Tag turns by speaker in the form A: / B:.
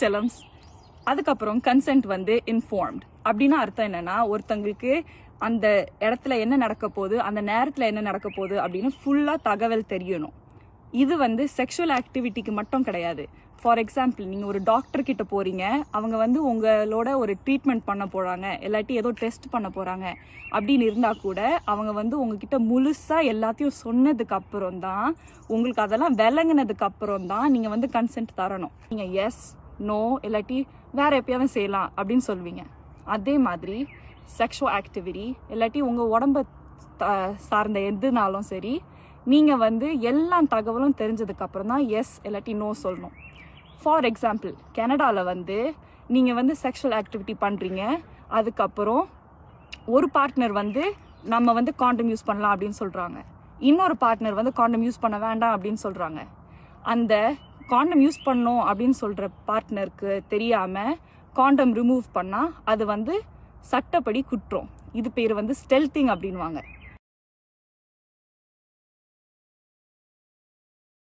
A: செலம்ஸ். அதுக்கப்புறம் கன்சென்ட் வந்து இன்ஃபார்ம்ட். அப்படின்னா அர்த்தம் என்னன்னா, ஒருத்தங்களுக்கு அந்த இடத்துல என்ன நடக்க போகுது, அந்த நேரத்தில் என்ன நடக்க போகுது அப்படின்னு ஃபுல்லாக தகவல் தெரியணும். இது வந்து செக்ஷுவல் ஆக்டிவிட்டிக்கு மட்டும் கிடையாது. ஃபார் எக்ஸாம்பிள், நீங்கள் ஒரு டாக்டர் கிட்ட போறீங்க, அவங்க வந்து உங்களோட ஒரு ட்ரீட்மெண்ட் பண்ண போகிறாங்க, இல்லாட்டி ஏதோ டெஸ்ட் பண்ண போகிறாங்க அப்படின்னு இருந்தால் கூட அவங்க வந்து உங்ககிட்ட முழுசாக எல்லாத்தையும் சொன்னதுக்கு அப்புறம் தான், உங்களுக்கு அதெல்லாம் விளங்கினதுக்கு அப்புறம் தான் நீங்கள் வந்து கன்சென்ட் தரணும். நீங்கள் எஸ், நோ, இல்லாட்டி வேற எப்பயாவது செய்யலாம் அப்படின்னு சொல்லுவீங்க. அதே மாதிரி செக்ஷுவல் ஆக்டிவிட்டி இல்லாட்டி உங்கள் உடம்பை சார்ந்த எதுனாலும் சரி, நீங்கள் வந்து எல்லா தகவலும் தெரிஞ்சதுக்கு அப்புறம் தான் எஸ் இல்லாட்டி நோ சொல்லணும். ஃபார் எக்ஸாம்பிள், கனடாவில் வந்து நீங்கள் வந்து செக்ஷுவல் ஆக்டிவிட்டி பண்ணுறீங்க, அதுக்கப்புறம் ஒரு பார்ட்னர் வந்து நம்ம வந்து காண்டம் யூஸ் பண்ணலாம் அப்படின்னு சொல்கிறாங்க, இன்னொரு பார்ட்னர் வந்து காண்டம் யூஸ் பண்ண வேண்டாம் அப்படின்னு சொல்கிறாங்க. அந்த காண்டம் யூஸ் பண்ணணும் அப்படின்னு சொல்கிற பார்ட்னருக்கு தெரியாமல் காண்டம் ரிமூவ் பண்ணால் அது வந்து சட்டப்படி குற்றம். இது பேர் வந்து ஸ்டெல்த்திங் அப்படின்வாங்க.